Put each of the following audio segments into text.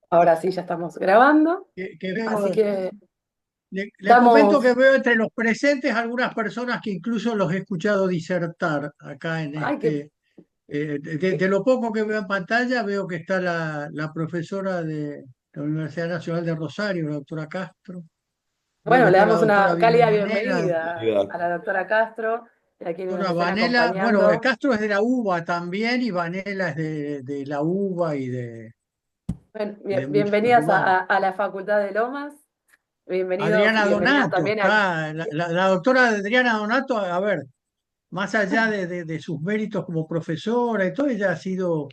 Ahora sí, ya estamos grabando, Que veo, así que le comento estamos. que veo entre los presentes algunas personas que incluso los he escuchado disertar acá en Ay, que, este. De lo poco que veo en pantalla, veo que está la profesora de la Universidad Nacional de Rosario, la doctora Castro. Veo que bueno, le está la damos doctora una cálida Vanela, bienvenida a la doctora Castro y a quienes nos doctora estén Vanela. Bueno, acompañando. Castro es de la UBA también y Vanela es de la UBA Bueno, y de muchos bienvenidas lugares. a la Facultad de Lomas, bienvenidos y Adriana bienvenidas Donato también a. está, la doctora Adriana Donato, a ver, más allá de sus méritos como profesora y todo, ella ha sido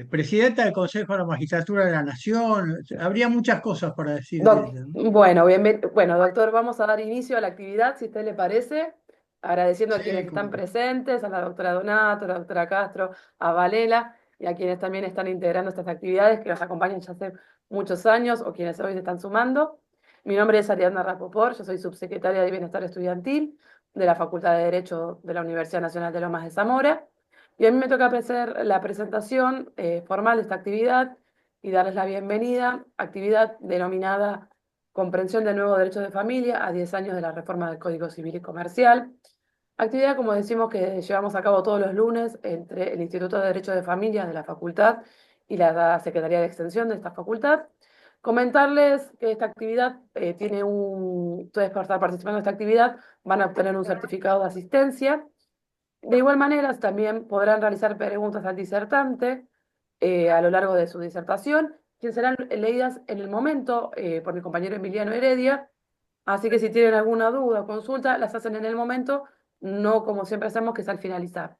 presidenta del Consejo de la Magistratura de la Nación. Habría muchas cosas para decir de ella, ¿no? Bueno, bueno, doctor, vamos a dar inicio a la actividad, si a usted le parece, agradeciendo a Sí, quienes están como no. presentes, a la doctora Donato, a la doctora Castro, a Valela y a quienes también están integrando estas actividades que nos acompañan ya hace muchos años o quienes hoy se están sumando. Mi nombre es Ariadna Rapoport, yo soy subsecretaria de Bienestar Estudiantil de la Facultad de Derecho de la Universidad Nacional de Lomas de Zamora. Y a mí me toca hacer la presentación formal de esta actividad y darles la bienvenida, actividad denominada Comprensión del nuevo derecho de familia a 10 años de la reforma del Código Civil y Comercial. Actividad, como decimos, que llevamos a cabo todos los lunes entre el Instituto de Derecho de Familia de la facultad y la Secretaría de Extensión de esta facultad. Comentarles que esta actividad ustedes por estar participando de esta actividad van a obtener un certificado de asistencia. De igual manera, también podrán realizar preguntas al disertante a lo largo de su disertación, que serán leídas en el momento por mi compañero Emiliano Heredia. Así que si tienen alguna duda o consulta, las hacen en el momento, no como siempre hacemos, que es al finalizar.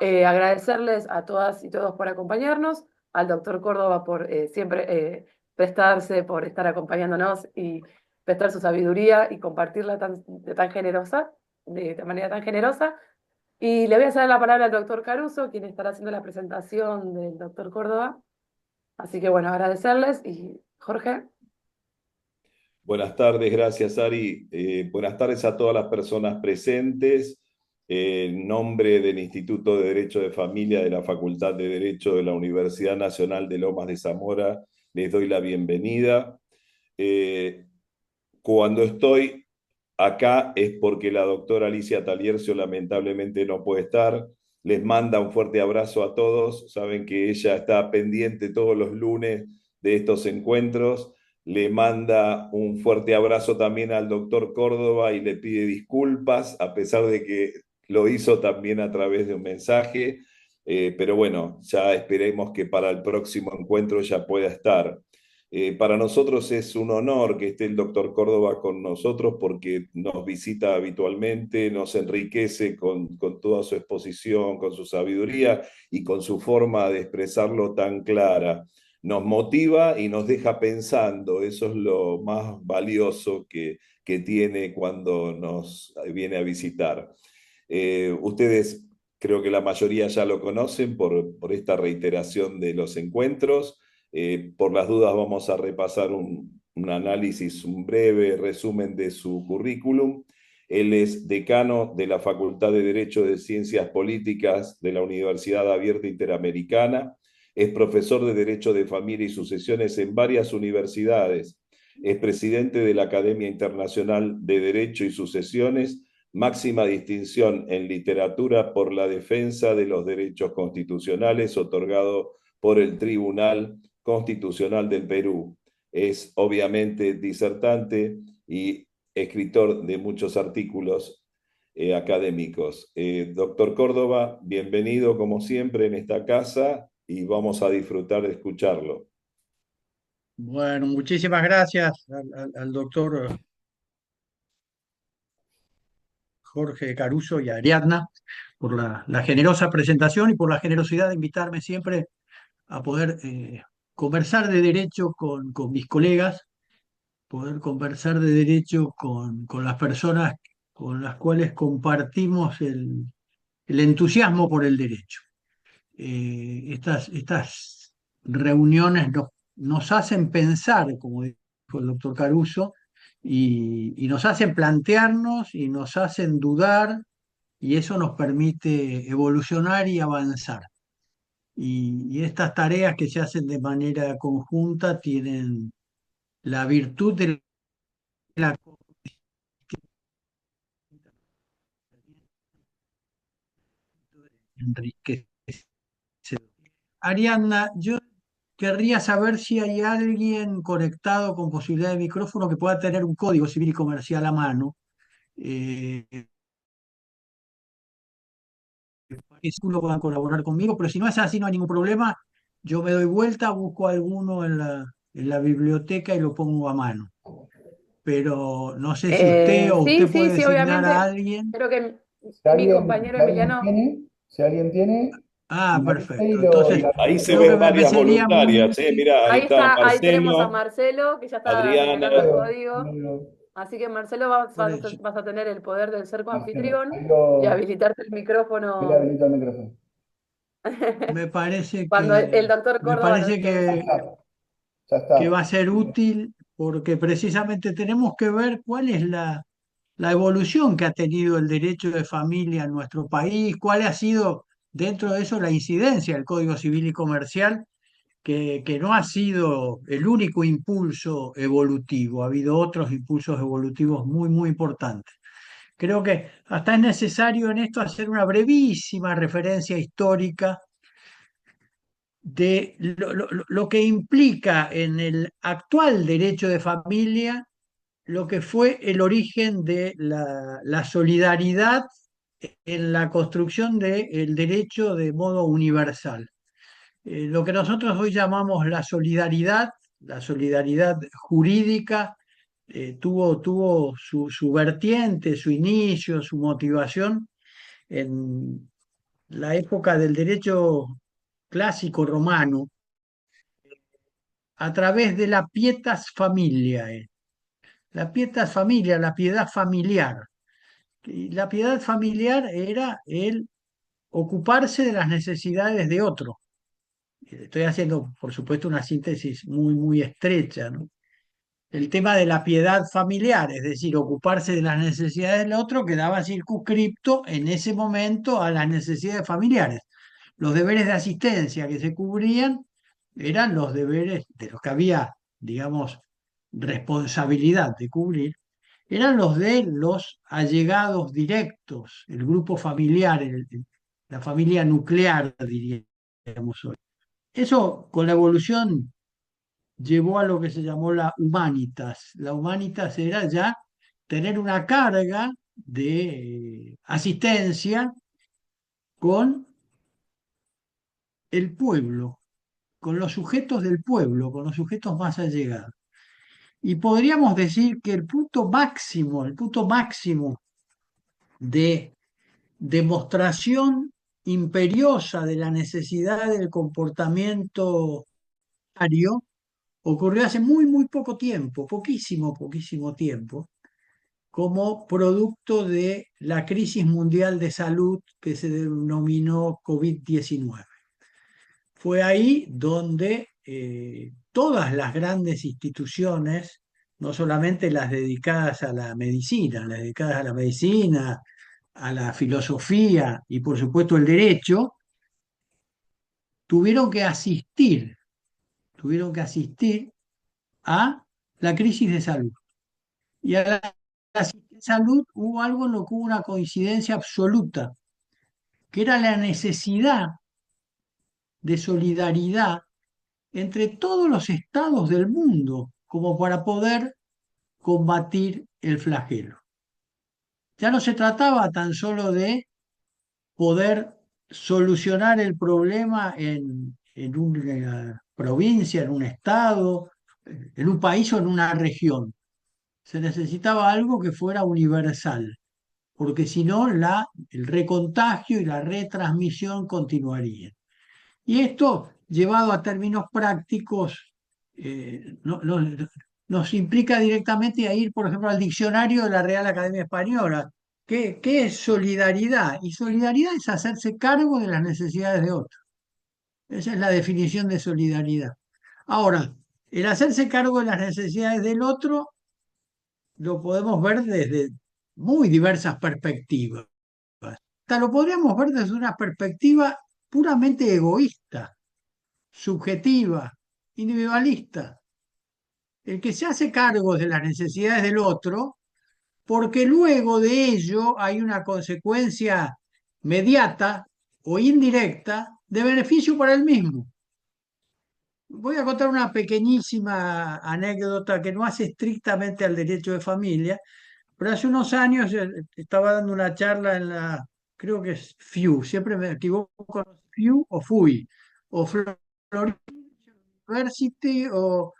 Agradecerles a todas y todos por acompañarnos, al doctor Córdoba por siempre prestarse, por estar acompañándonos y prestar su sabiduría y compartirla tan generosa, de manera tan generosa. Y le voy a ceder la palabra al doctor Caruso, quien estará haciendo la presentación del doctor Córdoba. Así que bueno, agradecerles y Jorge. Buenas tardes, gracias Ari. Buenas tardes a todas las personas presentes. En nombre del Instituto de Derecho de Familia de la Facultad de Derecho de la Universidad Nacional de Lomas de Zamora, les doy la bienvenida. Eh, Cuando estoy acá es porque la doctora Alicia Taliercio lamentablemente no puede estar. Les manda un fuerte abrazo a todos. Saben que ella está pendiente todos los lunes de estos encuentros. Le manda un fuerte abrazo también al doctor Córdoba y le pide disculpas, a pesar de que lo hizo también a través de un mensaje. Pero bueno, ya esperemos que para el próximo encuentro ya pueda estar. Para nosotros es un honor que esté el doctor Córdoba con nosotros porque nos visita habitualmente, nos enriquece con toda su exposición, con su sabiduría y con su forma de expresarlo tan clara. Nos motiva y nos deja pensando, eso es lo más valioso que tiene cuando nos viene a visitar. Ustedes creo que la mayoría ya lo conocen por esta reiteración de los encuentros. Por las dudas vamos a repasar un análisis, un breve resumen de su currículum. Él es decano de la Facultad de Derecho de Ciencias Políticas de la Universidad Abierta Interamericana. Es profesor de Derecho de Familia y Sucesiones en varias universidades. Es presidente de la Academia Internacional de Derecho y Sucesiones, máxima distinción en literatura por la defensa de los derechos constitucionales otorgado por el Tribunal Constitucional del Perú. Es obviamente disertante y escritor de muchos artículos académicos. Doctor Córdoba, bienvenido como siempre en esta casa y vamos a disfrutar de escucharlo. Bueno, muchísimas gracias al doctor Jorge Caruso y a Ariadna por la generosa presentación y por la generosidad de invitarme siempre a poder conversar de derecho con mis colegas, poder conversar de derecho con las personas con las cuales compartimos el entusiasmo por el derecho. Estas reuniones nos hacen pensar, como dijo el doctor Caruso, y nos hacen plantearnos y nos hacen dudar, y eso nos permite evolucionar y avanzar. y estas tareas que se hacen de manera conjunta tienen la virtud de la enriquecedora. Ariadna, yo querría saber si hay alguien conectado con posibilidad de micrófono que pueda tener un código civil y comercial a mano. Eh, que uno pueda colaborar conmigo, pero si no es así, no hay ningún problema. Yo me doy vuelta, busco alguno en la biblioteca y lo pongo a mano. Pero no sé si usted o Sí, usted sí, puede sí, designar a obviamente. alguien. Creo que Si mi alguien, compañero Emiliano, si alguien tiene, Ah, me avisa perfecto. y Entonces, la Ahí se creo que ven me varias sería muy voluntarias, útil. mirá, ahí ahí está está, ahí tenemos a Marcelo, Marcelo, que ya está generando el Adriana. código. Así que Marcelo, Por eso. vas a tener el poder del ser Marcelo, anfitrión y habilitarte el ahí le micrófono habilito el micrófono. Me parece cuando el doctor me Córdoba parece lo Ya designa. está, ya que va está. a ser útil porque precisamente tenemos que ver cuál es la evolución que ha tenido el derecho de familia en nuestro país, cuál ha sido dentro de eso la incidencia del Código Civil y Comercial, que no ha sido el único impulso evolutivo, ha habido otros impulsos evolutivos muy, muy importantes. Creo que hasta es necesario en esto hacer una brevísima referencia histórica de lo que implica en el actual derecho de familia lo que fue el origen de la solidaridad en la construcción del derecho de modo universal. Lo que nosotros hoy llamamos la solidaridad jurídica, tuvo su vertiente, su inicio, su motivación en la época del derecho clásico romano, a través de la pietas familiae. La pietas familia, la piedad familiar. Y la piedad familiar era el ocuparse de las necesidades de otro. Estoy haciendo, por supuesto, una síntesis muy, muy estrecha, ¿no? El tema de la piedad familiar, es decir, ocuparse de las necesidades del otro, quedaba circunscripto en ese momento a las necesidades familiares. Los deberes de asistencia que se cubrían eran los deberes de los que había, digamos, responsabilidad de cubrir, eran los de los allegados directos, el grupo familiar, la familia nuclear, diríamos hoy. Eso con la evolución llevó a lo que se llamó la humanitas. La humanitas era ya tener una carga de asistencia con el pueblo, con los sujetos del pueblo, con los sujetos más allegados. Y podríamos decir que el punto máximo de demostración imperiosa de la necesidad del comportamiento diario ocurrió hace muy, muy poco tiempo, poquísimo, poquísimo tiempo, como producto de la crisis mundial de salud que se denominó COVID-19. Fue ahí donde todas las grandes instituciones, no solamente las dedicadas a la medicina, las dedicadas a la medicina, a la filosofía y por supuesto el derecho, tuvieron que asistir, tuvieron que asistir a la crisis de salud. Y a la crisis de salud hubo algo en lo que hubo una coincidencia absoluta, que era la necesidad de solidaridad entre todos los estados del mundo como para poder combatir el flagelo. Ya no se trataba tan solo de poder solucionar el problema en una provincia, en un estado, en un país o en una región. Se necesitaba algo que fuera universal, porque si no, el recontagio y la retransmisión continuarían. Y esto, llevado a términos prácticos, nos implica directamente a ir, por ejemplo, al diccionario de la Real Academia Española. ¿Qué es solidaridad? Y solidaridad es hacerse cargo de las necesidades de otros. Esa es la definición de solidaridad. Ahora, el hacerse cargo de las necesidades del otro lo podemos ver desde muy diversas perspectivas. Hasta lo podríamos ver desde una perspectiva puramente egoísta. subjetiva, individualista, el que se hace cargo de las necesidades del otro, porque luego de ello hay una consecuencia mediata o indirecta de beneficio para el mismo. Voy a contar una pequeñísima anécdota que no hace estrictamente al derecho de familia, pero hace unos años estaba dando una charla en la, creo que es FIU, siempre me equivoco, FIU o FUI, o Florida University o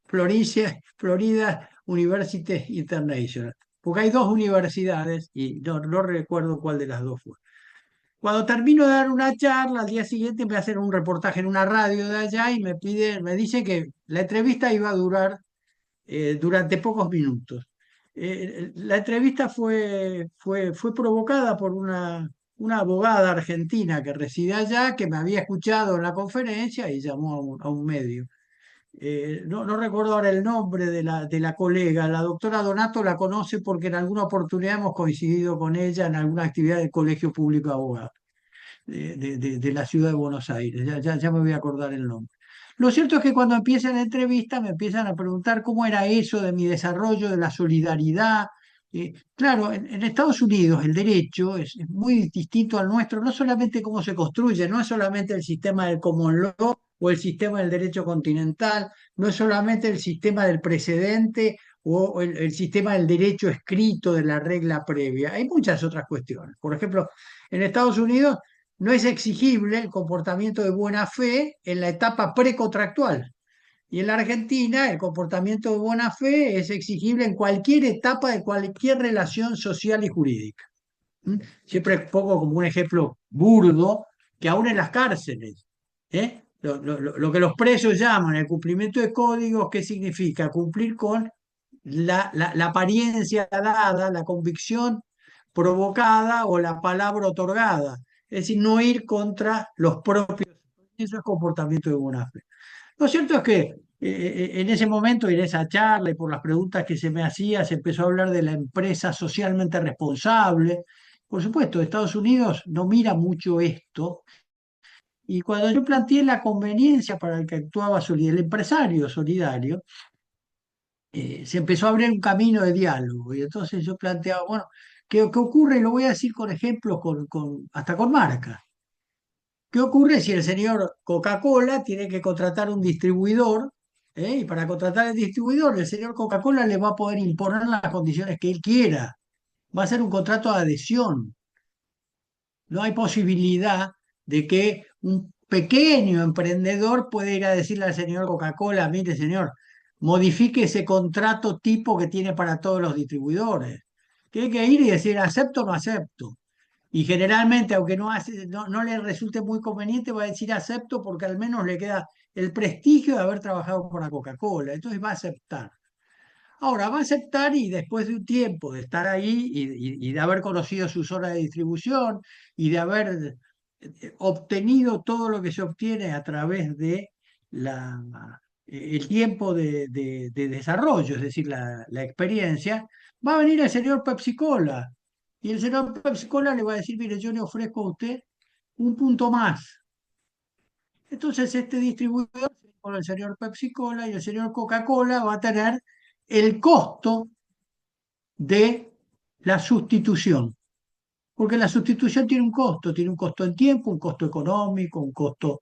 Florida University International, porque hay dos universidades y no recuerdo cuál de las dos fue. Cuando termino de dar una charla, al día siguiente me hacen un reportaje en una radio de allá y me dice que la entrevista iba a durar durante pocos minutos. La entrevista fue provocada por una abogada argentina que reside allá, que me había escuchado en la conferencia y llamó a un medio. No recuerdo ahora el nombre de la colega. La doctora Donato la conoce porque en alguna oportunidad hemos coincidido con ella en alguna actividad del Colegio Público de Abogados de la ciudad de Buenos Aires. Ya me voy a acordar el nombre. Lo cierto es que cuando empieza la entrevista me empiezan a preguntar cómo era eso de mi desarrollo, de la solidaridad. Claro, en Estados Unidos el derecho es muy distinto al nuestro, no solamente cómo se construye, no es solamente el sistema del common law o el sistema del derecho continental, no es solamente el sistema del precedente o el sistema del derecho escrito de la regla previa. Hay muchas otras cuestiones. Por ejemplo, en Estados Unidos no es exigible el comportamiento de buena fe en la etapa precontractual. Y en la Argentina el comportamiento de buena fe es exigible en cualquier etapa de cualquier relación social y jurídica. ¿Mm? Siempre pongo como un ejemplo burdo que aún en las cárceles, lo que los presos llaman el cumplimiento de códigos, ¿qué significa? Cumplir con la apariencia dada, la convicción provocada o la palabra otorgada. Es decir, no ir contra los propios. Eso es comportamiento de buena fe. Lo cierto es que en ese momento y en esa charla y por las preguntas que se me hacía, se empezó a hablar de la empresa socialmente responsable. Por supuesto, Estados Unidos no mira mucho esto. Y cuando yo planteé la conveniencia para el que actuaba el empresario solidario, se empezó a abrir un camino de diálogo. Y entonces yo planteaba, bueno, ¿qué ocurre? Y lo voy a decir con ejemplos, hasta con marcas. ¿Qué ocurre si el señor Coca-Cola tiene que contratar un distribuidor? Y para contratar el distribuidor, el señor Coca-Cola le va a poder imponer las condiciones que él quiera. Va a ser un contrato de adhesión. No hay posibilidad de que un pequeño emprendedor pueda ir a decirle al señor Coca-Cola, mire señor, modifique ese contrato tipo que tiene para todos los distribuidores. Tiene que ir y decir, acepto o no acepto. Y generalmente, aunque no le resulte muy conveniente, va a decir acepto porque al menos le queda el prestigio de haber trabajado con la Coca-Cola. Entonces va a aceptar. Ahora, va a aceptar y después de un tiempo de estar ahí y de haber conocido su zona de distribución y de haber obtenido todo lo que se obtiene a través de el tiempo de desarrollo, es decir, la experiencia, va a venir el señor Pepsi Cola. Y el señor Pepsi Cola le va a decir, mire, yo le ofrezco a usted un punto más. Entonces este distribuidor con el señor Pepsi Cola y el señor Coca-Cola va a tener el costo de la sustitución. Porque la sustitución tiene un costo en tiempo, un costo económico, un costo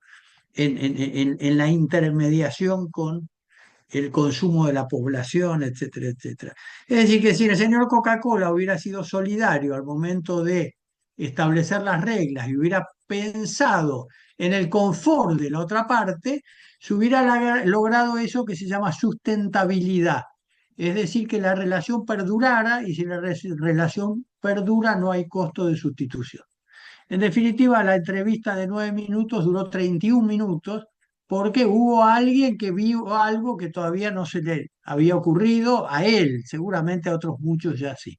en la intermediación con el consumo de la población, etcétera, etcétera. Es decir, que si el señor Coca-Cola hubiera sido solidario al momento de establecer las reglas y hubiera pensado en el confort de la otra parte, se hubiera logrado eso que se llama sustentabilidad. Es decir, que la relación perdurara y si la relación perdura no hay costo de sustitución. En definitiva, la entrevista de 9 minutos duró 31 minutos porque hubo alguien que vio algo que todavía no se le había ocurrido a él, seguramente a otros muchos ya sí.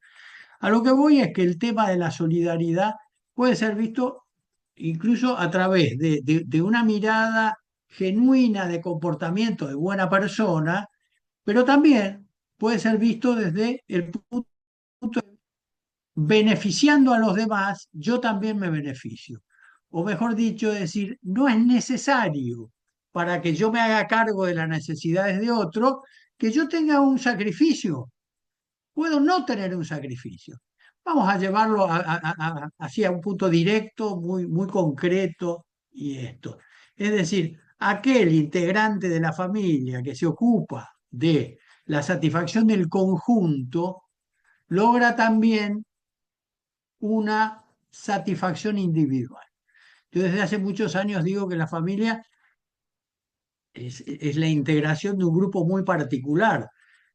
A lo que voy es que el tema de la solidaridad puede ser visto incluso a través de una mirada genuina de comportamiento de buena persona, pero también puede ser visto desde el punto beneficiando a los demás, yo también me beneficio. o mejor dicho, decir, no es necesario para que yo me haga cargo de las necesidades de otro, que yo tenga un sacrificio. Puedo no tener un sacrificio. Vamos a llevarlo hacia un punto directo, muy, muy concreto y esto. Es decir, aquel integrante de la familia que se ocupa de la satisfacción del conjunto logra también una satisfacción individual. Yo desde hace muchos años digo que la familia es la integración de un grupo muy particular,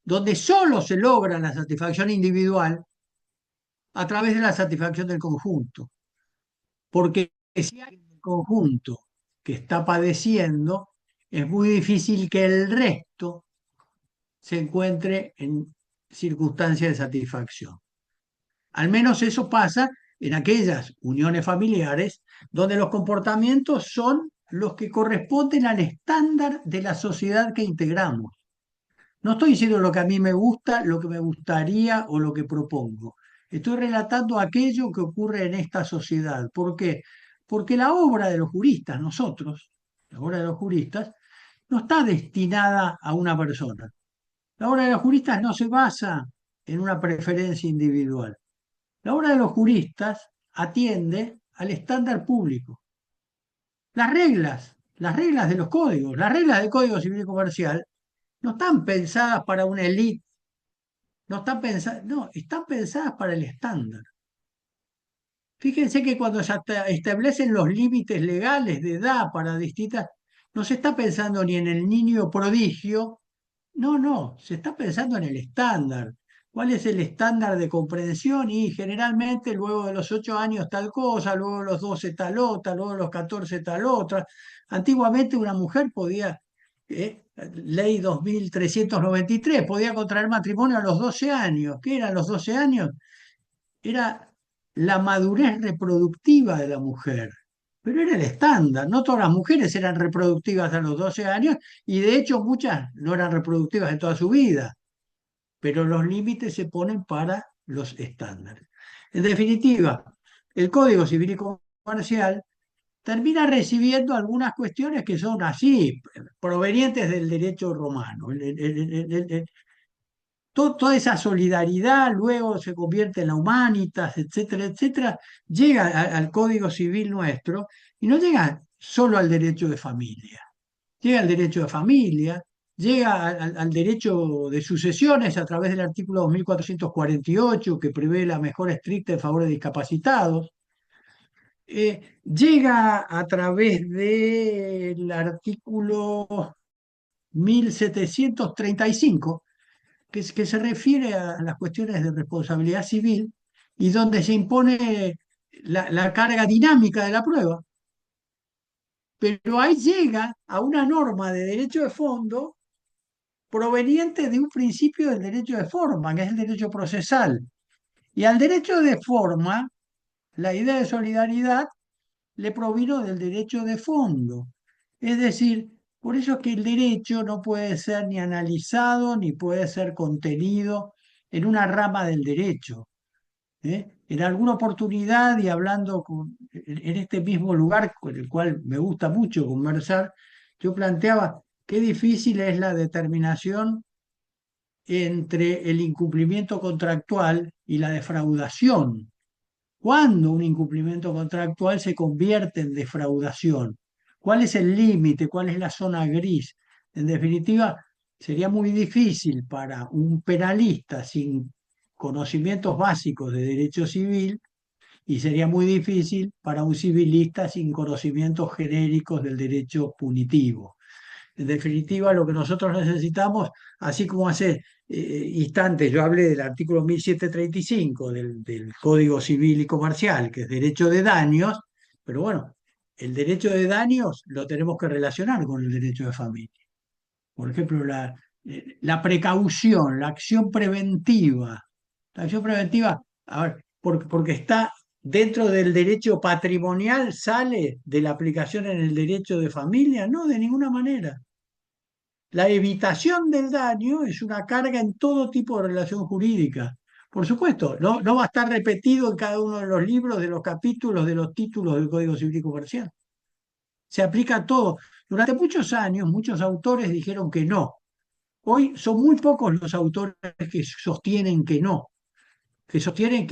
donde solo se logra la satisfacción individual a través de la satisfacción del conjunto. Porque si hay un conjunto que está padeciendo, es muy difícil que el resto se encuentre en circunstancias de satisfacción. Al menos eso pasa en aquellas uniones familiares donde los comportamientos son los que corresponden al estándar de la sociedad que integramos. No estoy diciendo lo que a mí me gusta, lo que me gustaría o lo que propongo. Estoy relatando aquello que ocurre en esta sociedad. ¿Por qué? Porque la obra de los juristas, nosotros, la obra de los juristas, no está destinada a una persona. La obra de los juristas no se basa en una preferencia individual. La obra de los juristas atiende al estándar público. Las reglas de los códigos, las reglas del Código Civil y Comercial no están pensadas para una élite, no, están pensadas para el estándar. Fíjense que cuando se establecen los límites legales de edad para distintas, no se está pensando ni en el niño prodigio, no, se está pensando en el estándar. ¿Cuál es el estándar de comprensión? Y generalmente luego de los 8 años tal cosa, luego de los 12 tal otra, luego de los 14 tal otra. Antiguamente una mujer podía, ley 2393, podía contraer matrimonio a los 12 años. ¿Qué eran los 12 años? Era la madurez reproductiva de la mujer. Pero era el estándar, no todas las mujeres eran reproductivas a los 12 años y de hecho muchas no eran reproductivas en toda su vida, pero los límites se ponen para los estándares. En definitiva, el Código Civil y Comercial termina recibiendo algunas cuestiones que son así, provenientes del derecho romano. Toda esa solidaridad luego se convierte en la humanitas, etcétera, etcétera, llega al Código Civil nuestro y no llega solo al derecho de familia. Llega al derecho de familia, llega al derecho de sucesiones a través del artículo 2448 que prevé la mejora estricta en favor de discapacitados. Llega a través del artículo 1735 que se refiere a las cuestiones de responsabilidad civil y donde se impone la carga dinámica de la prueba. Pero ahí llega a una norma de derecho de fondo proveniente de un principio del derecho de forma, que es el derecho procesal. Y al derecho de forma, la idea de solidaridad le provino del derecho de fondo. Es decir, por eso es que el derecho no puede ser ni analizado ni puede ser contenido en una rama del derecho. En alguna oportunidad y hablando en este mismo lugar con el cual me gusta mucho conversar, yo planteaba qué difícil es la determinación entre el incumplimiento contractual y la defraudación. ¿Cuándo un incumplimiento contractual se convierte en defraudación? ¿Cuál es el límite? ¿Cuál es la zona gris? En definitiva, sería muy difícil para un penalista sin conocimientos básicos de derecho civil y sería muy difícil para un civilista sin conocimientos genéricos del derecho punitivo. En definitiva, lo que nosotros necesitamos, así como hace instantes yo hablé del artículo 1735 del Código Civil y Comercial, que es derecho de daños, pero bueno, el derecho de daños lo tenemos que relacionar con el derecho de familia. Por ejemplo, la precaución, la acción preventiva. La acción preventiva, a ver, porque está dentro del derecho patrimonial, sale de la aplicación en el derecho de familia, no, de ninguna manera. La evitación del daño es una carga en todo tipo de relación jurídica. Por supuesto, no va a estar repetido en cada uno de los libros, de los capítulos, de los títulos del Código Civil y Comercial. Se aplica a todo. Durante muchos años, muchos autores dijeron que no. Hoy son muy pocos los autores que sostienen que no, que sostienen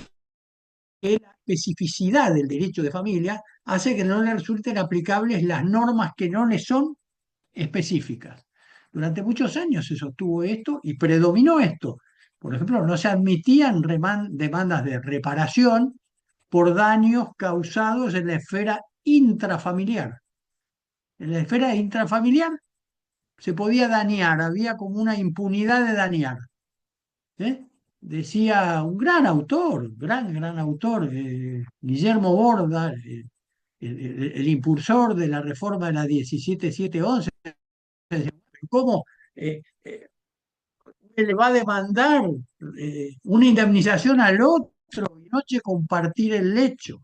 que la especificidad del derecho de familia hace que no le resulten aplicables las normas que no le son específicas. Durante muchos años se sostuvo esto y predominó esto. Por ejemplo, no se admitían demandas de reparación por daños causados en la esfera intrafamiliar. En la esfera intrafamiliar se podía dañar, había como una impunidad de dañar. ¿Eh? Decía un gran autor, gran autor, Guillermo Borda, el impulsor de la reforma de la 17711, cómo le va a demandar una indemnización al otro y noche compartir el lecho.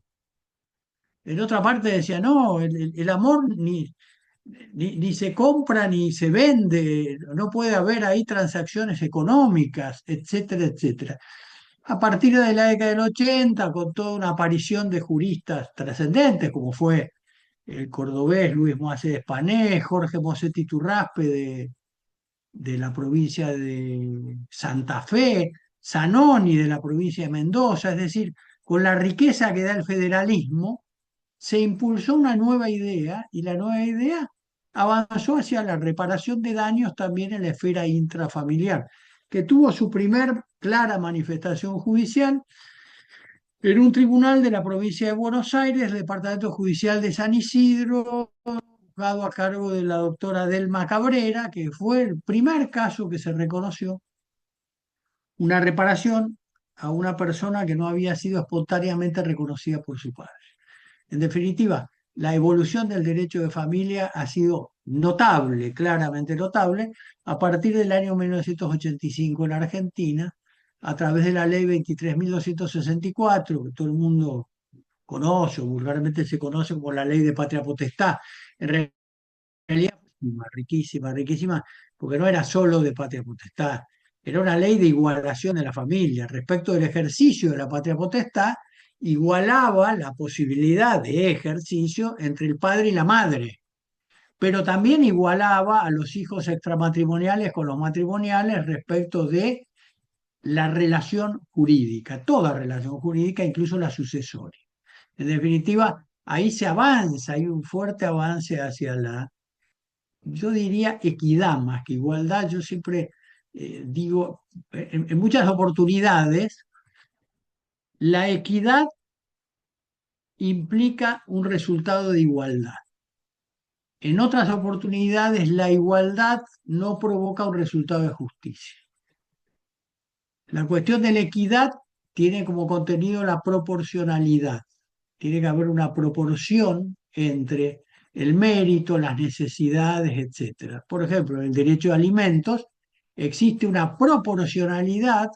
En otra parte decía, no, el amor ni se compra ni se vende, no puede haber ahí transacciones económicas, etcétera, etcétera. A partir de la década del 80, con toda una aparición de juristas trascendentes, como fue el cordobés Luis Moacés Espané, Jorge Mosetti Turraspe de la provincia de Santa Fe, Zanoni de la provincia de Mendoza, es decir, con la riqueza que da el federalismo, se impulsó una nueva idea y la nueva idea avanzó hacia la reparación de daños también en la esfera intrafamiliar, que tuvo su primer clara manifestación judicial en un tribunal de la provincia de Buenos Aires, el Departamento Judicial de San Isidro, juzgado a cargo de la doctora Delma Cabrera, que fue el primer caso que se reconoció una reparación a una persona que no había sido espontáneamente reconocida por su padre. En definitiva, la evolución del derecho de familia ha sido notable, claramente notable, a partir del año 1985 en la Argentina, a través de la ley 23.264, que todo el mundo conoce, o vulgarmente se conoce como la ley de patria potestad. En realidad, riquísima, riquísima, porque no era solo de patria potestad, era una ley de igualación de la familia. Respecto del ejercicio de la patria potestad, igualaba la posibilidad de ejercicio entre el padre y la madre, pero también igualaba a los hijos extramatrimoniales con los matrimoniales respecto de la relación jurídica, toda relación jurídica, incluso la sucesoria. En definitiva, ahí se avanza, hay un fuerte avance hacia la, yo diría, equidad más que igualdad. Yo siempre digo, en muchas oportunidades, la equidad implica un resultado de igualdad. En otras oportunidades, la igualdad no provoca un resultado de justicia. La cuestión de la equidad tiene como contenido la proporcionalidad. Tiene que haber una proporción entre el mérito, las necesidades, etc. Por ejemplo, en el derecho a alimentos existe una proporcionalidad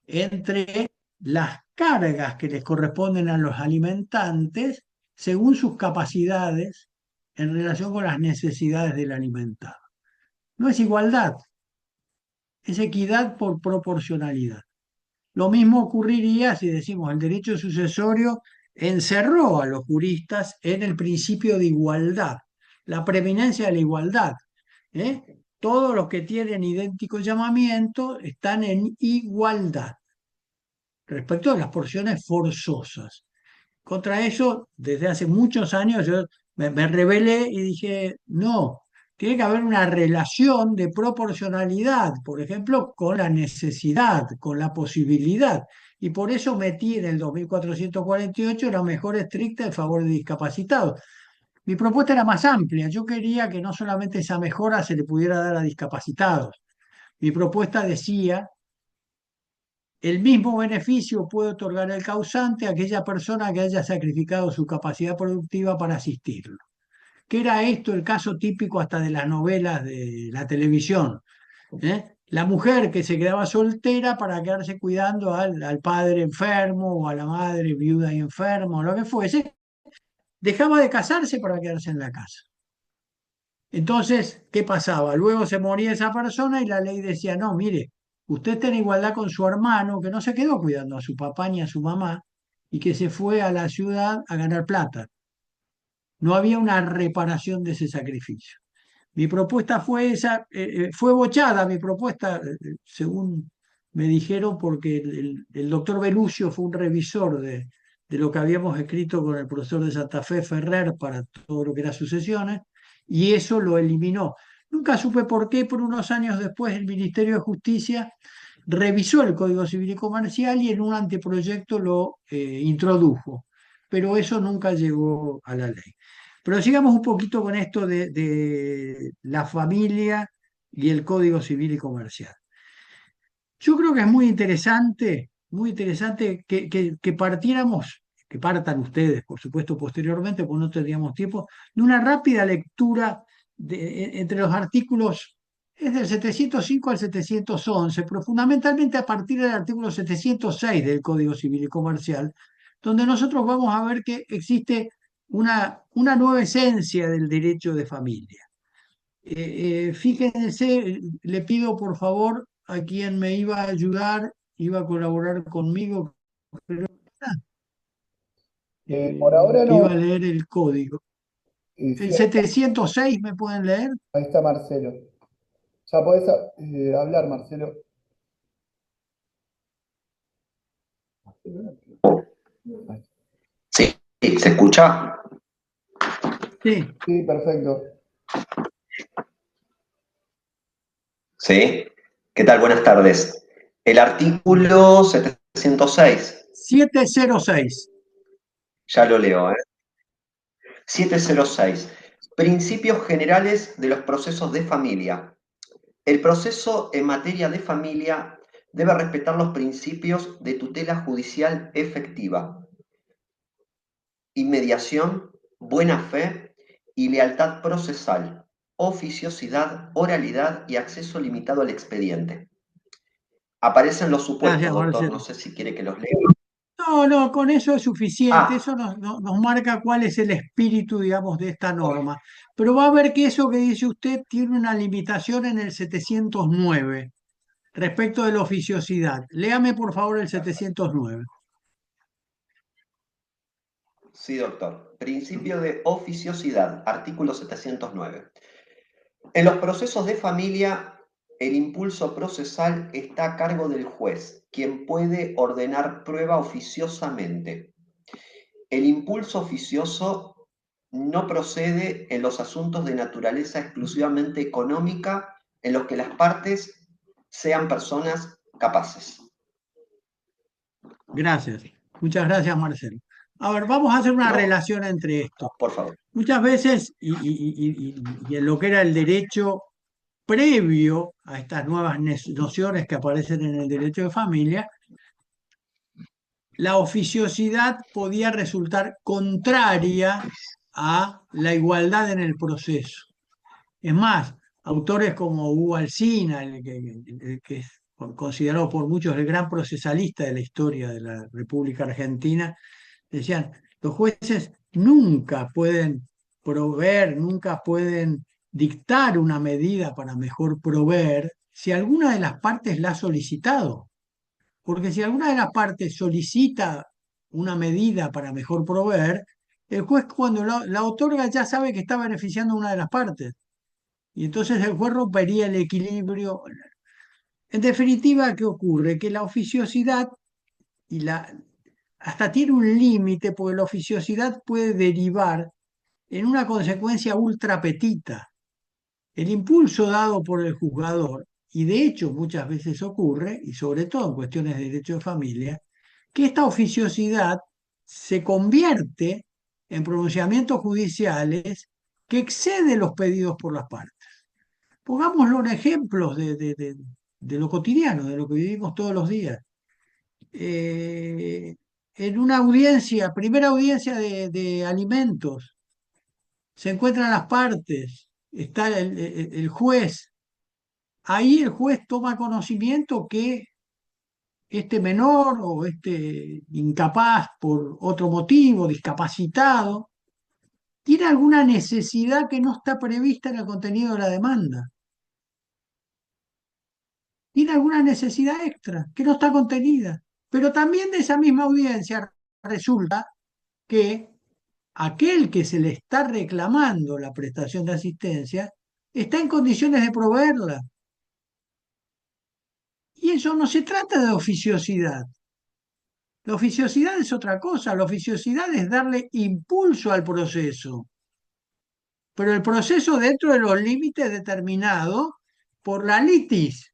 entre las cargas que les corresponden a los alimentantes según sus capacidades en relación con las necesidades del alimentado. No es igualdad, es equidad por proporcionalidad. Lo mismo ocurriría si decimos el derecho sucesorio encerró a los juristas en el principio de igualdad, la preeminencia de la igualdad. ¿Eh? Todos los que tienen idéntico llamamiento están en igualdad respecto a las porciones forzosas. Contra eso, desde hace muchos años yo me rebelé y dije, no, tiene que haber una relación de proporcionalidad, por ejemplo, con la necesidad, con la posibilidad. Y por eso metí en el 2448 la mejora estricta en favor de discapacitados. Mi propuesta era más amplia. Yo quería que no solamente esa mejora se le pudiera dar a discapacitados. Mi propuesta decía el mismo beneficio puede otorgar el causante a aquella persona que haya sacrificado su capacidad productiva para asistirlo. Que era esto el caso típico hasta de las novelas de la televisión. ¿Eh? La mujer que se quedaba soltera para quedarse cuidando al padre enfermo o a la madre viuda y enferma o lo que fuese, dejaba de casarse para quedarse en la casa. Entonces, ¿qué pasaba? Luego se moría esa persona y la ley decía, no, mire, usted está en igualdad con su hermano que no se quedó cuidando a su papá ni a su mamá y que se fue a la ciudad a ganar plata. No había una reparación de ese sacrificio. Mi propuesta fue esa, fue bochada mi propuesta, según me dijeron, porque el doctor Belucio fue un revisor de lo que habíamos escrito con el profesor de Santa Fe, Ferrer, para todo lo que era sucesiones, y eso lo eliminó. Nunca supe por qué, por unos años después el Ministerio de Justicia revisó el Código Civil y Comercial y en un anteproyecto lo introdujo, pero eso nunca llegó a la ley. Pero sigamos un poquito con esto de la familia y el Código Civil y Comercial. Yo creo que es muy interesante que partiéramos, que partan ustedes, por supuesto, posteriormente, porque no tendríamos tiempo, de una rápida lectura entre los artículos, es del 705 al 711, pero fundamentalmente a partir del artículo 706 del Código Civil y Comercial, donde nosotros vamos a ver que existe una nueva esencia del derecho de familia. Fíjense, le pido por favor a quien me iba a ayudar, iba a colaborar conmigo, pero, Por ahora que iba no. a leer el código. El Sí, 706, ¿me pueden leer? ahí está Marcelo. Ya podés hablar, Marcelo. Sí, ¿se escucha? Sí, Sí, perfecto. Sí. ¿Qué tal? Buenas tardes. El artículo 706, 706. ya lo leo, ¿eh? 706. Principios generales de los procesos de familia. El proceso en materia de familia debe respetar los principios de tutela judicial efectiva, inmediación, buena fe y lealtad procesal, oficiosidad, oralidad y acceso limitado al expediente. Aparecen los Gracias, supuestos, doctor, no Marcelo. sé si quiere que los lea. No, no, con eso es suficiente, Ah, eso nos marca cuál es el espíritu, digamos, de esta norma. Pero va a ver que eso que dice usted tiene una limitación en el 709 respecto de la oficiosidad. Léame, por favor, el 709. sí, doctor. Principio de oficiosidad, artículo 709. En los procesos de familia, el impulso procesal está a cargo del juez, quien puede ordenar prueba oficiosamente. El impulso oficioso no procede en los asuntos de naturaleza exclusivamente económica en los que las partes sean personas capaces. Gracias. Muchas gracias, Marcelo. A ver, vamos a hacer una No, relación entre esto. por favor. Muchas veces, y en lo que era el derecho previo a estas nuevas nociones que aparecen en el derecho de familia, la oficiosidad podía resultar contraria a la igualdad en el proceso. Es más, autores como Hugo Alsina, el que es considerado por muchos el gran procesalista de la historia de la República Argentina, decían, los jueces nunca pueden proveer, nunca pueden dictar una medida para mejor proveer si alguna de las partes la ha solicitado. Porque si alguna de las partes solicita una medida para mejor proveer, el juez cuando la otorga ya sabe que está beneficiando a una de las partes. Y entonces el juez rompería el equilibrio. En definitiva, ¿qué ocurre? Que la oficiosidad y hasta tiene un límite, porque la oficiosidad puede derivar en una consecuencia ultra petita. El impulso dado por el juzgador, y de hecho muchas veces ocurre, y sobre todo en cuestiones de derecho de familia, que esta oficiosidad se convierte en pronunciamientos judiciales que exceden los pedidos por las partes. Pongámoslo en ejemplos de lo cotidiano, de lo que vivimos todos los días. En una audiencia, primera audiencia de alimentos, se encuentran las partes, está el juez. Ahí el juez toma conocimiento que este menor o este incapaz por otro motivo, discapacitado, tiene alguna necesidad que no está prevista en el contenido de la demanda. tiene alguna necesidad extra que no está contenida. Pero también de esa misma audiencia resulta que aquel que se le está reclamando la prestación de asistencia está en condiciones de proveerla. Y eso no se trata de oficiosidad. La oficiosidad es otra cosa. La oficiosidad es darle impulso al proceso, pero el proceso dentro de los límites determinados por la litis.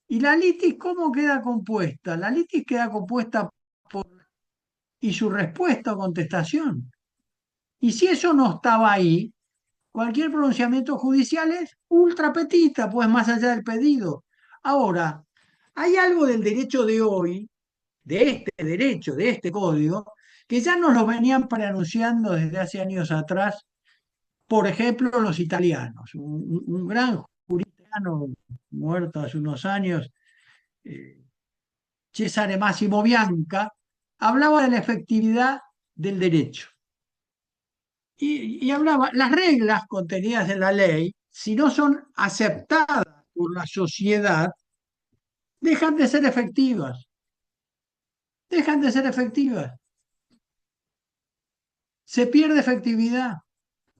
¿Y la litis cómo queda compuesta? La litis queda compuesta por y su respuesta o contestación. Y si eso no estaba ahí, cualquier pronunciamiento judicial es ultra petita, pues más allá del pedido. Ahora, hay algo del derecho de hoy, de este derecho, de este código, que ya nos lo venían preanunciando desde hace años atrás, por ejemplo, los italianos. Un gran jurista italiano muerto hace unos años, eh, Cesare Massimo Bianca, hablaba de la efectividad del derecho. Y hablaba, las reglas contenidas en la ley, si no son aceptadas por la sociedad, dejan de ser efectivas, dejan de ser efectivas, se pierde efectividad.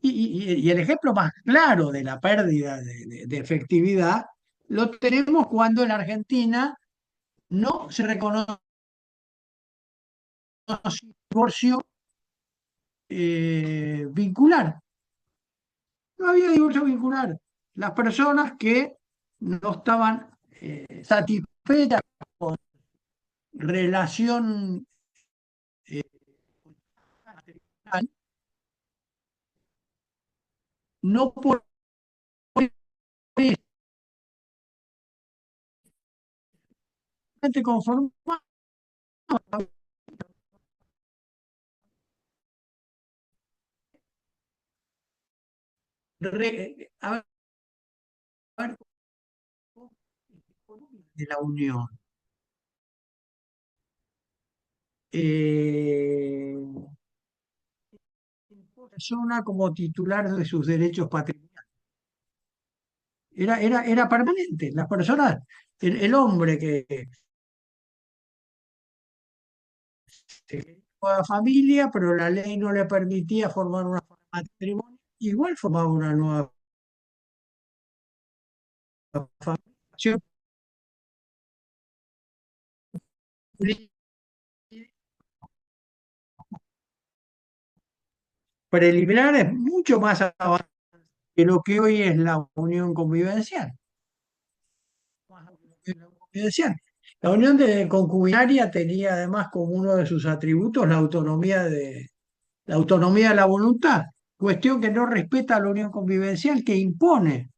Y el ejemplo más claro de la pérdida de efectividad lo tenemos cuando en Argentina no se reconoce el divorcio vincular. No había divorcio vincular. Las personas que no estaban satisfechas con relación eh, material, no pueden conformar. A ver, de la unión. Eh, Persona como titular de sus derechos patrimoniales. Era permanente. Las personas, el hombre que tenía una familia, pero la ley no le permitía formar una matrimonio, igual formaba una nueva familia. Preliminar es mucho más avanzado que lo que hoy es la unión convivencial. La unión de concubinaria tenía además como uno de sus atributos la autonomía de la voluntad, cuestión que no respeta la unión convivencial que impone.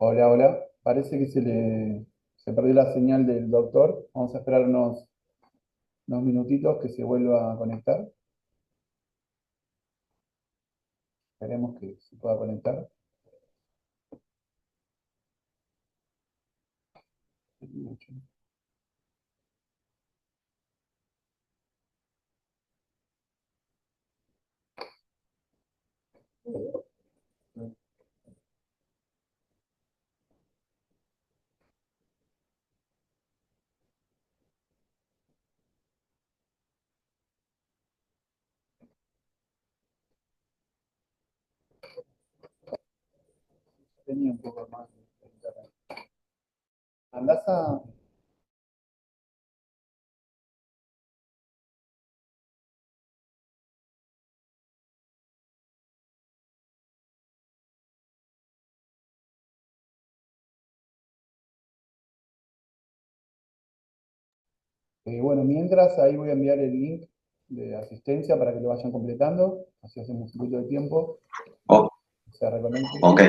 Hola, hola. Parece que se perdió la señal del doctor. Vamos a esperar unos minutitos que se vuelva a conectar. Esperemos que se pueda conectar. Tenía un poco más de internet. ¿Andás a, bueno, mientras ahí voy a enviar el link de asistencia para que lo vayan completando, así hacemos un poquito de tiempo, Oh, se reconecte. ok.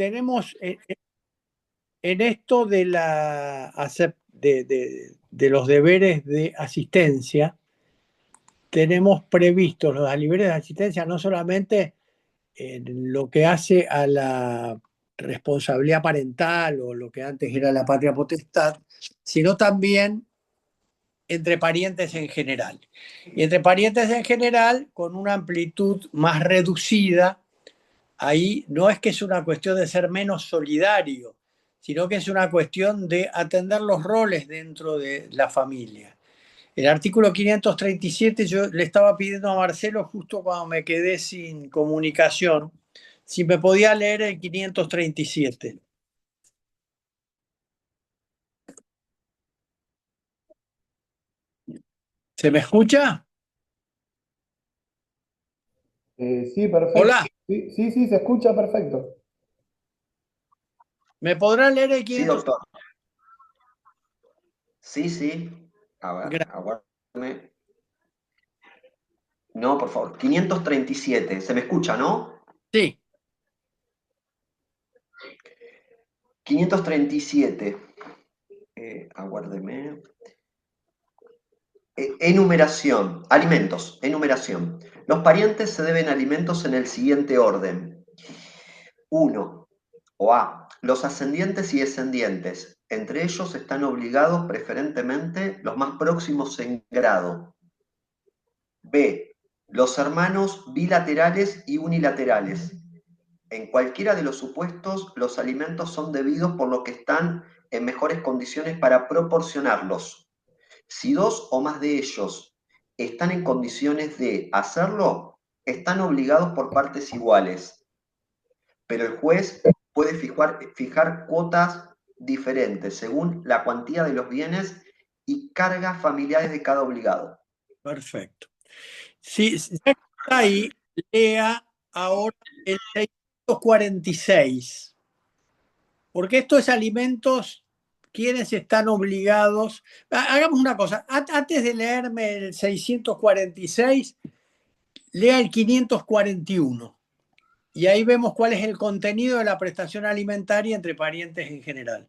tenemos en esto de, de los deberes de asistencia, tenemos previstos los deberes de asistencia no solamente en lo que hace a la responsabilidad parental o lo que antes era la patria potestad, sino también entre parientes en general. Y entre parientes en general, con una amplitud más reducida, ahí no es que es una cuestión de ser menos solidario, sino que es una cuestión de atender los roles dentro de la familia. El artículo 537, yo le estaba pidiendo a Marcelo justo cuando me quedé sin comunicación, si me podía leer el 537. ¿Se me escucha? Sí, perfecto. Hola, Sí, sí, sí, se escucha perfecto. ¿me podrá leer el Sí, 537? doctor. Sí, sí. A ver, aguárdame. No, por favor. 537. ¿Se me escucha, no? Sí, 537. Aguárdeme. Enumeración. Alimentos. Enumeración. Los parientes se deben alimentos en el siguiente orden. 1. O A. Los ascendientes y descendientes. Entre ellos están obligados preferentemente los más próximos en grado. B. Los hermanos bilaterales y unilaterales. En cualquiera de los supuestos, los alimentos son debidos por lo que están en mejores condiciones para proporcionarlos. Si dos o más de ellos están en condiciones de hacerlo, están obligados por partes iguales, pero el juez puede fijar cuotas diferentes según la cuantía de los bienes y cargas familiares de cada obligado. perfecto. Sí, ya que está ahí, lea ahora el 646, porque esto es alimentos, quienes están obligados. Hagamos una cosa, antes de leerme el 646, lea el 541 y ahí vemos cuál es el contenido de la prestación alimentaria entre parientes en general.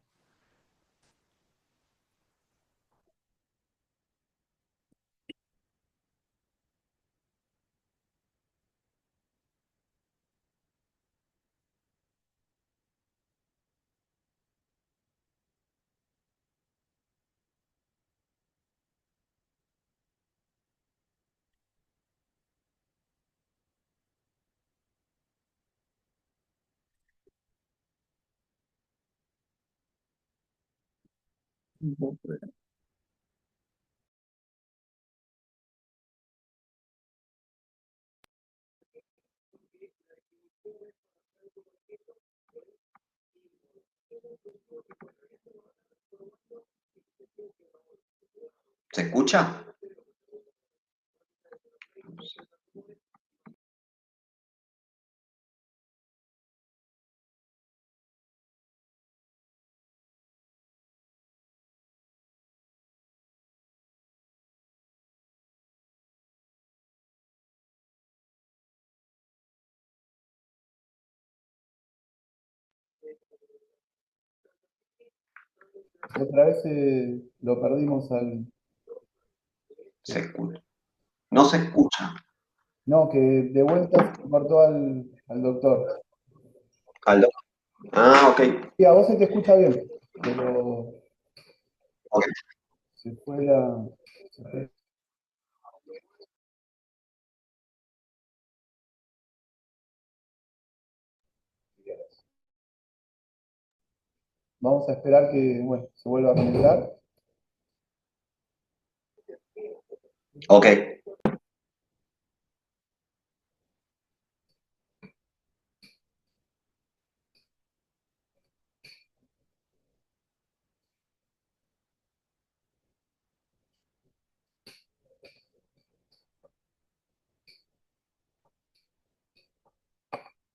¿Se escucha? Otra vez lo perdimos al... Se escucha. No se escucha. No, que de vuelta se cortó al doctor. ¿Aló? Ah, ok. Sí, a vos se te escucha bien, pero Ok. se fue la... se fue- Vamos a esperar que, bueno, se vuelva a conectar. Ok.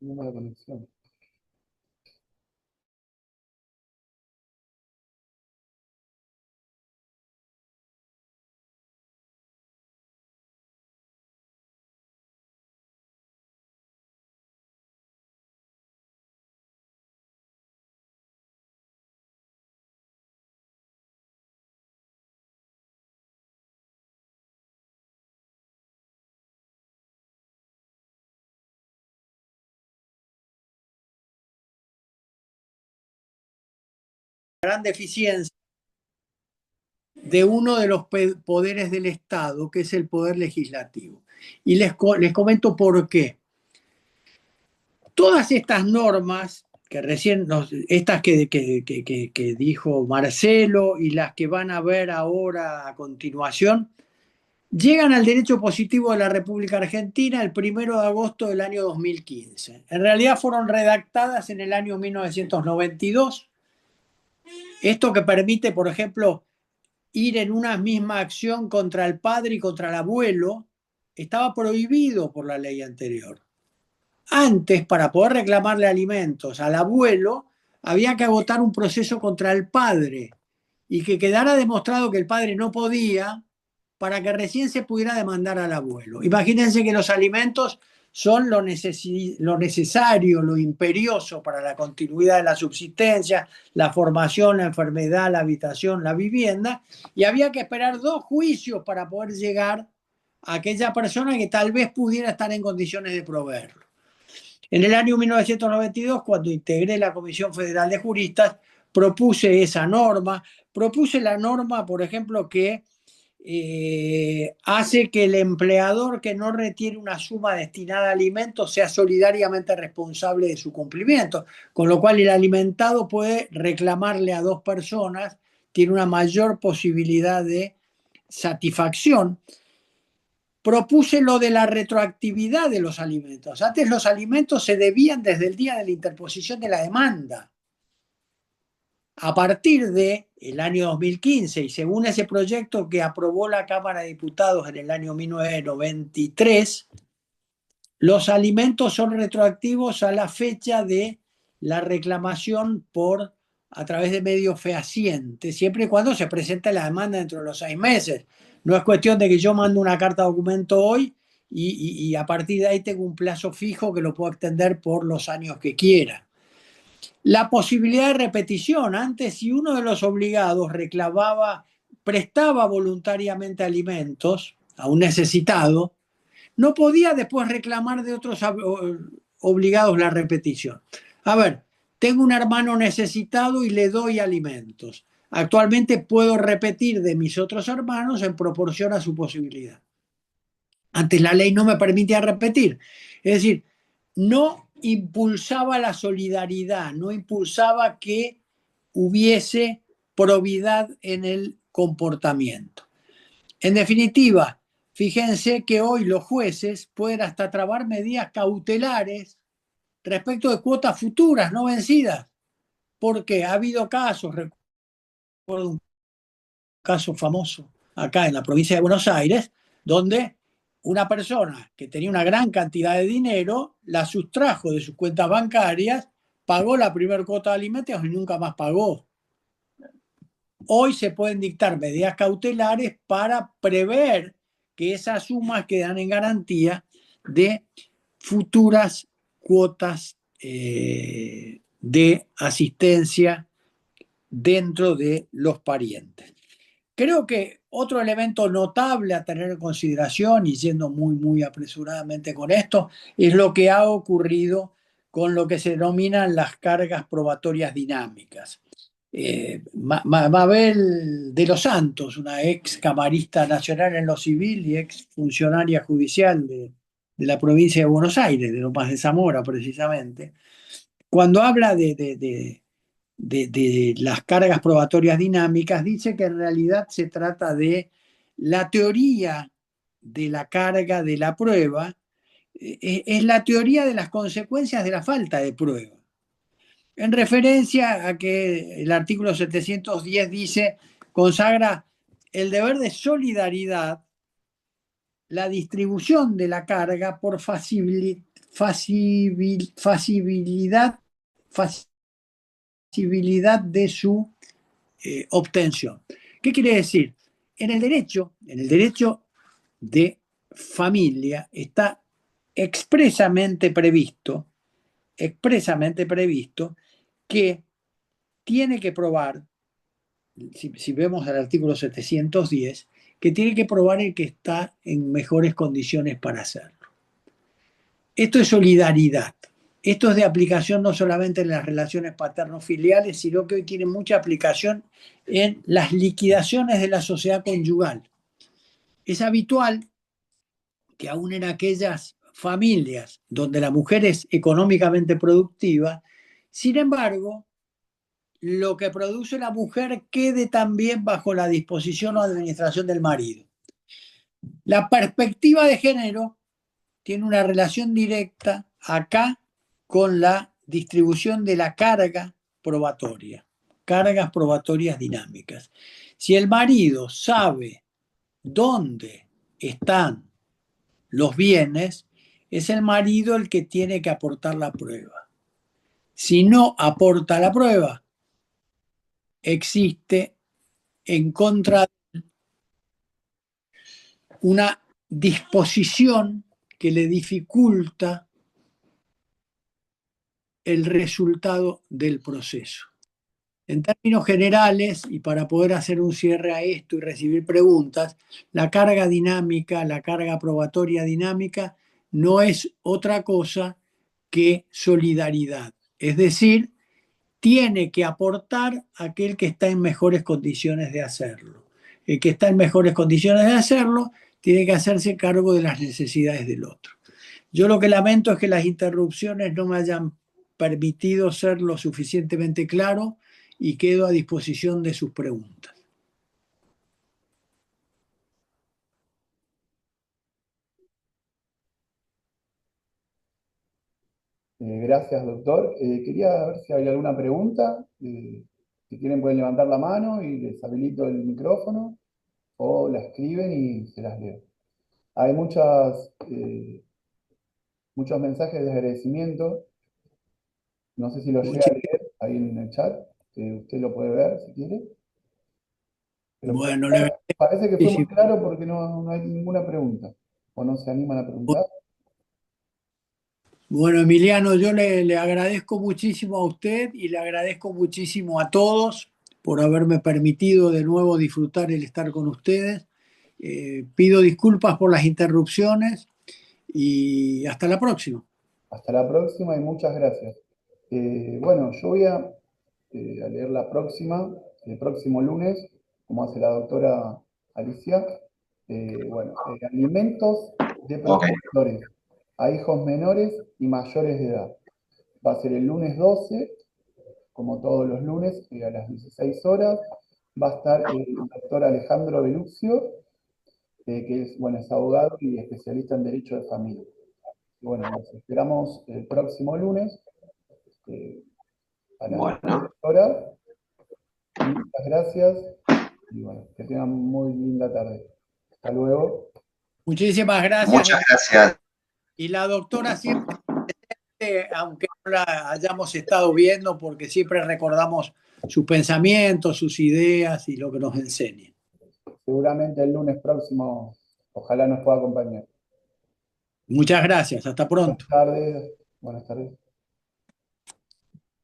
No la conexión. gran deficiencia de uno de los poderes del Estado, que es el poder legislativo. Y les comento por qué. Todas estas normas, que recién estas que dijo Marcelo y las que van a ver ahora a continuación, llegan al derecho positivo de la República Argentina el 1 de agosto del año 2015. En realidad fueron redactadas en el año 1992. Esto que permite, por ejemplo, ir en una misma acción contra el padre y contra el abuelo, estaba prohibido por la ley anterior. Antes, para poder reclamarle alimentos al abuelo, había que agotar un proceso contra el padre y que quedara demostrado que el padre no podía para que recién se pudiera demandar al abuelo. Imagínense que los alimentos son lo necesario, lo imperioso para la continuidad de la subsistencia, la formación, la enfermedad, la habitación, la vivienda, y había que esperar 2 juicios para poder llegar a aquella persona que tal vez pudiera estar en condiciones de proveerlo. En el año 1992, cuando integré la Comisión Federal de Juristas, propuse esa norma, propuse la norma, por ejemplo, que hace que el empleador que no retiene una suma destinada a alimentos sea solidariamente responsable de su cumplimiento, con lo cual el alimentado puede reclamarle a 2 personas, tiene una mayor posibilidad de satisfacción. Propuse lo de la retroactividad de los alimentos. Antes los alimentos se debían desde el día de la interposición de la demanda. A partir del año 2015, y según ese proyecto que aprobó la Cámara de Diputados en el año 1993, los alimentos son retroactivos a la fecha de la reclamación a través de medios fehacientes, siempre y cuando se presente la demanda dentro de los 6 meses. No es cuestión de que yo mando una carta documento hoy y a partir de ahí tengo un plazo fijo que lo puedo extender por los años que quiera. La posibilidad de repetición. Antes, si uno de los obligados prestaba voluntariamente alimentos a un necesitado, no podía después reclamar de otros obligados la repetición. A ver, tengo un hermano necesitado y le doy alimentos. Actualmente puedo repetir de mis otros hermanos en proporción a su posibilidad. Antes la ley no me permitía repetir. Es decir, no impulsaba la solidaridad, no impulsaba que hubiese probidad en el comportamiento. En definitiva, fíjense que hoy los jueces pueden hasta trabar medidas cautelares respecto de cuotas futuras no vencidas, porque ha habido casos, recuerdo un caso famoso acá en la provincia de Buenos Aires, donde una persona que tenía una gran cantidad de dinero la sustrajo de sus cuentas bancarias, pagó la primera cuota de alimentos y nunca más pagó. Hoy se pueden dictar medidas cautelares para prever que esas sumas quedan en garantía de futuras cuotas de asistencia dentro de los parientes. Creo que otro elemento notable a tener en consideración, y yendo muy apresuradamente con esto, es lo que ha ocurrido con lo que se denominan las cargas probatorias dinámicas. Mabel de los Santos, una ex camarista nacional en lo civil y ex funcionaria judicial de la provincia de Buenos Aires, de Lomas de Zamora precisamente, cuando habla de las cargas probatorias dinámicas, dice que en realidad se trata de la teoría de la carga de la prueba, es la teoría de las consecuencias de la falta de prueba. En referencia a que el artículo 710 dice, consagra el deber de solidaridad, la distribución de la carga por facilidad de su obtención. ¿Qué quiere decir? En el derecho de familia está expresamente previsto que tiene que probar, si vemos el artículo 710, que tiene que probar el que está en mejores condiciones para hacerlo. Esto es solidaridad. esto es de aplicación no solamente en las relaciones paterno-filiales, sino que hoy tiene mucha aplicación en las liquidaciones de la sociedad conyugal. Es habitual que aún en aquellas familias donde la mujer es económicamente productiva, sin embargo, lo que produce la mujer quede también bajo la disposición o administración del marido. La perspectiva de género tiene una relación directa acá con la distribución de la carga probatoria, cargas probatorias dinámicas. Si el marido sabe dónde están los bienes, es el marido el que tiene que aportar la prueba. Si no aporta la prueba, existe en contra de una disposición que le dificulta el resultado del proceso. En términos generales, y para poder hacer un cierre a esto y recibir preguntas, la carga dinámica, la carga probatoria dinámica, no es otra cosa que solidaridad. Es decir, tiene que aportar aquel que está en mejores condiciones de hacerlo. El que está en mejores condiciones de hacerlo tiene que hacerse cargo de las necesidades del otro. Yo lo que lamento es que las interrupciones no me hayan permitido ser lo suficientemente claro y quedo a disposición de sus preguntas. Gracias, doctor. Quería ver si hay alguna pregunta. Si quieren pueden levantar la mano y les habilito el micrófono o la escriben y se las leo. Hay muchos mensajes de agradecimiento. No sé si lo llega a leer ahí en el chat. Usted lo puede ver si quiere. Pero Bueno, parece que fue muy claro porque no hay ninguna pregunta. ¿O no se animan a preguntar? bueno, Emiliano, yo le agradezco muchísimo a usted y le agradezco muchísimo a todos por haberme permitido de nuevo disfrutar el estar con ustedes. Pido disculpas por las interrupciones y hasta la próxima. Hasta la próxima y muchas gracias. Bueno, yo voy a leer la próxima, el próximo lunes, como hace la doctora Alicia. Alimentos de progenitores a hijos menores y mayores de edad. Va a ser el lunes 12, como todos los lunes, a las 16 horas. Va a estar el doctor Alejandro Beluxio, que es abogado y especialista en Derecho de Familia. Y bueno, nos esperamos el próximo lunes a las 16 horas. Muchas gracias y bueno, que tengan muy linda tarde. Hasta luego. Muchísimas gracias. Muchas gracias. Y la doctora siempre, aunque no la hayamos estado viendo, porque siempre recordamos sus pensamientos, sus ideas y lo que nos enseña. Seguramente el lunes próximo, ojalá nos pueda acompañar. Muchas gracias, hasta pronto. Buenas tardes. Buenas tardes.